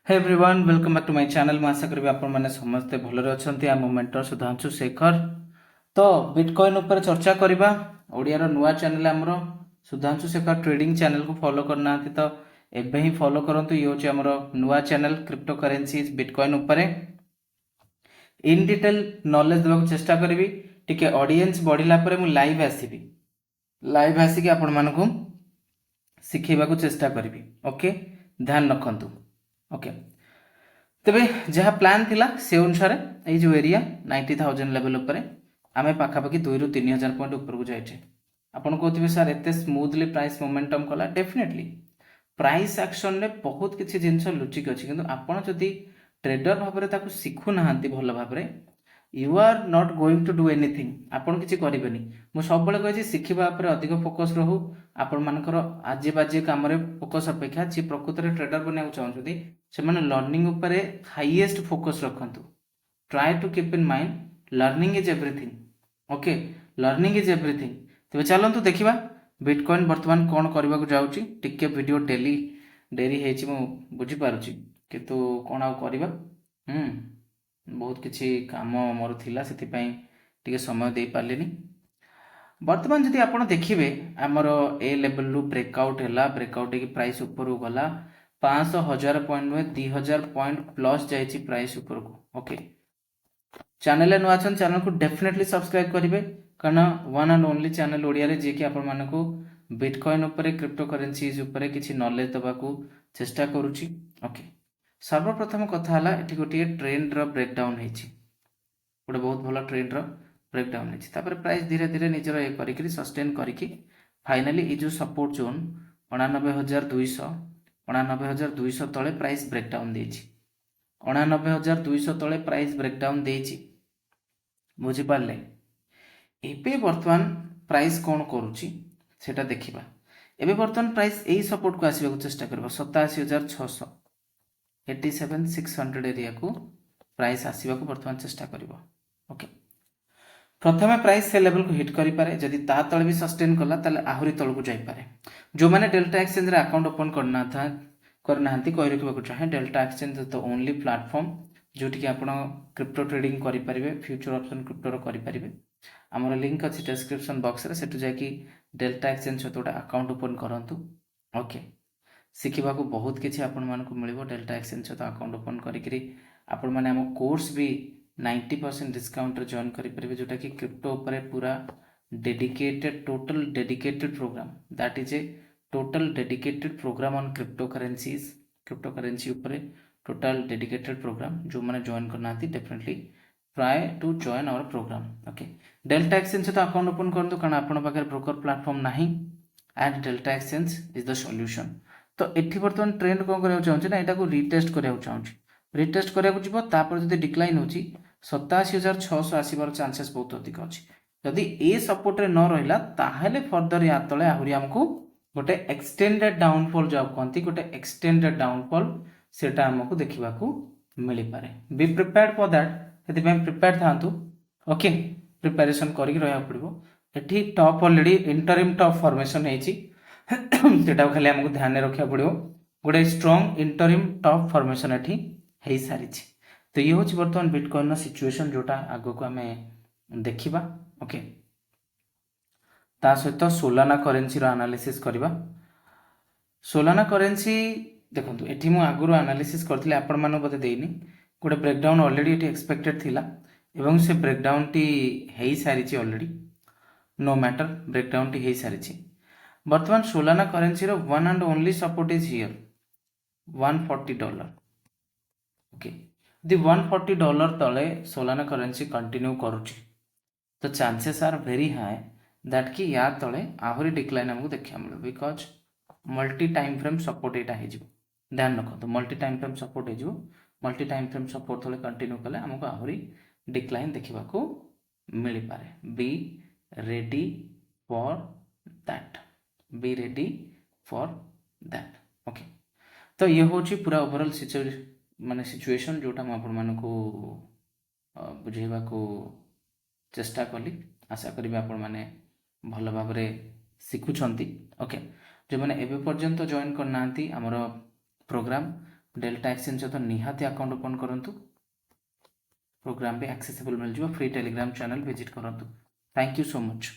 Hey everyone welcome back to my channel. मैं आशा करी आपण मैंने समस्ते भलरे अच्छा। आम मेंटर सुधांशु शेखर। तो बिटकॉइन ऊपर चर्चा करवा। ओडियार नुआ चैनल आमर सुधांशु शेखर ट्रेडिंग चैनल को फॉलो करना तो एबे ही फॉलो करंतु। ये होची आमर नुआ चैनल क्रिप्टो करेंसी बिटकॉइन ऊपर इन डिटेल नॉलेज देवाक चेष्टा करी। टिके ऑडियंस बढ़िला परे मु लाइव आसीबी। लाइव आसिक आपण मानकु शिखेबा को चेष्टा करी। ओके, ध्यान रखंतु। ओके, तेबे जहाँ प्लान थिला से अनुसार ये जो एरिया 90,000 लेवल उपर आमे पाखापाखि 2 ରୁ 3,000 पॉइंट ऊपर को जाइए। आपन कहते सर एत स्मूथली प्राइस मोमेंटम कला। डेफिनेटली प्राइस एक्शन रे बहुत किसी जिनस लुचिक अच्छी, किंतु आपन जदि ट्रेडर भाव में शिखु ना भल भाव you are not going to do anything. आपन किसी करेनि। मुझे सब कहे शिखा अधिक फोकस रहू। आपण मानकर आजे बाजे काम फोकस अपेक्षा जी प्रकृत में ट्रेडर बनवाक चाहते से लर्निंग उपरे हाईएस्ट फोकस रखंतु। Try to keep in mind learning is everything. Okay, learning is everything. तेज चलतु देखा बिटकॉइन बर्तमान कौन करने को जाऊँगी। टिके वीडियो डेली डेरी हो बुझीपारुची, किंतु कौन आउ करवा। बहुत किसी काम मोर थिला सेथिपाई टिके समय दे पारलिनी। बर्तमान जदि आप देखिए आमर ए लेवल रु ब्रेकआउट है। ब्रेकआउट हो प्राइस ऊपर गला 500 1000 पॉइंट नुहे 2000 पॉइंट प्लस जाइए प्राइस ऊपर को। ओके, चैनल नुआ अच्छा चैनल को डेफिनेटली सब्सक्राइब करेंगे, कारण one and only channel Odia रे जी कि आपण मानकु बिटकॉइन उपरे क्रिप्टो करेंसीज उपरे किछि नॉलेज दबाकू चेष्टा करूची। ओके, सर्वप्रथम कथा है ये गोटे ट्रेंड रो ब्रेकडाउन होती। गोटे बहुत भल ट्रेंड रो ब्रेकडाउन होती। प्राइस धीरे धीरे निजर ये करी सस्टेन करी फाइनाली ये जो सपोर्ट जोन 89,200 89,200 तले प्राइस ब्रेकडाउन देछि। 89,200 तले प्राइस ब्रेकडाउन देछि, बुझिपारे। एबे वर्तमान प्राइस कौन करुच्ची सेटा देखिबा। एबे वर्तमान प्राइस यही सपोर्ट को आसवा चेष्टा करबा 87,600 87,600 एरिया को प्राइस आसवा को वर्तमान चेष्टा करबा। ओके, प्रथमे प्राइस से लेवल को हिट करि पारे। जदि ता तले भी सस्टेन कला ताले आहुरी तल को जाई पारे। जो माने डेल्टा एक्सचेंज रे अकाउंट ओपन करना कही रखा चाहे Delta Exchange the only platform जोटी कि आपण क्रिप्टो ट्रेडिंग करि पारिबे। फ्यूचर ऑप्शन क्रिप्टो रो करि पारिबे। हमर लिंक अछि डिस्क्रिप्शन बॉक्स रे, सेटु जाकी डेल्टा एक्सचेंज सहित गोटे अकाउंट ओपन करंतु। ओके, शिखा को बहुत किसी आपण मानकु मिलिबो। डेल्टा एक्सचेंज सहित अकाउंट ओपन करिकरी आपण माने हम कोर्स भी 90% डिस्काउंट रे जॉइन करि परिबे, जोटा कि क्रिप्टो ऊपर पूरा dedicated total dedicated program. That is a total dedicated program on crypto currencies. Crypto currency ऊपर टोटल डेडिकेटेड प्रोग्राम जो मैंने जॉइन करना definitely try to join our program. Okay, Delta exchange सहित अकाउंट ओपन करंतु, कारण आपण पाखे ब्रोकर प्लेटफॉर्म नाही and Delta exchange is the solution. तो एठी वर्तमान ट्रेंड कौन करिया चाहूँ ना, एटा को रिटेस्ट करिया चाहूँ। रिटेस्ट करिया जीव तापर जदि डिक्लाइन होची 87,600 आसीबार चांसेस बहुत अधिक अच्छी। जदि ए सपोर्ट रे न रहिला ताहेले फर्दर या तले आहुरी हमको गोटे एक्सटेंडेड डाउनफॉल जो कहती, गोटे एक्सटेंडेड डाउनफॉल सेटा हमको देखा मिल पारे। बी प्रिपेयर्ड फॉर दैट, से प्रिपेयर्ड था। ओके, प्रिपेरेसन करके रहा पड़ो। ये top already interim top formation होटा खाली हमको ध्यान रखा पड़ो। गोटे स्ट्रॉन्ग इंटरिम टॉप फॉर्मेशन ये हो सारी। तो ये हूँ बर्तमान बिटकॉइन सिचुएशन जोटा आग को आम देखा। ओके, ता सहित सोलाना करेन्सी एनालिसिस करवा। सोलाना करेन्सी देखो ये मुझे आगुरी एनालिसिस करी आपण मैंने बोधे देनी। गोटे ब्रेकडाउन ऑलरेडी ये एक्सपेक्टेड थिला एवं से ब्रेकडाउन टी हो सारी ऑलरेडी। नो मैटर, ब्रेकडाउन टी हो सारी। बर्तमान Solana currency one and only support is here $140। Okay, यदि $140 तले सोलाना करेन्सी कंटिन्यू करुच्ची तो chances are very high that कि या तले आहरी डिक्लाइन हमको देखा मिले, because multi time frame support यहाँ हो। ध्यान रखो, मल्टी टाइम फ्रेम सपोर्ट हो। मल्टी टाइम फ्रेम सपोर्ट तले कंटिन्यू कले हमको आहरी डिक्लाइन देखा मिल पारे। Be ready for that, be ready for that. Okay, तो ये हूँ पूरा ओवरऑल माने सिचुएशन जोटा मुझे बुझेबा को चेष्टा कली। आशा करी आपण मैंने भल भाव शिखुंट। ओके, जो मैंने एवं पर्यंत जॉइन करना आमर प्रोग्राम डेल्टा एक्सचेंज सहित निहाती अकाउंट ओपन करंतु प्रोग्राम भी एक्सेसिबल मिल फ्री टेलीग्राम चैनल विजिट करंतु थैंक यू सो मच।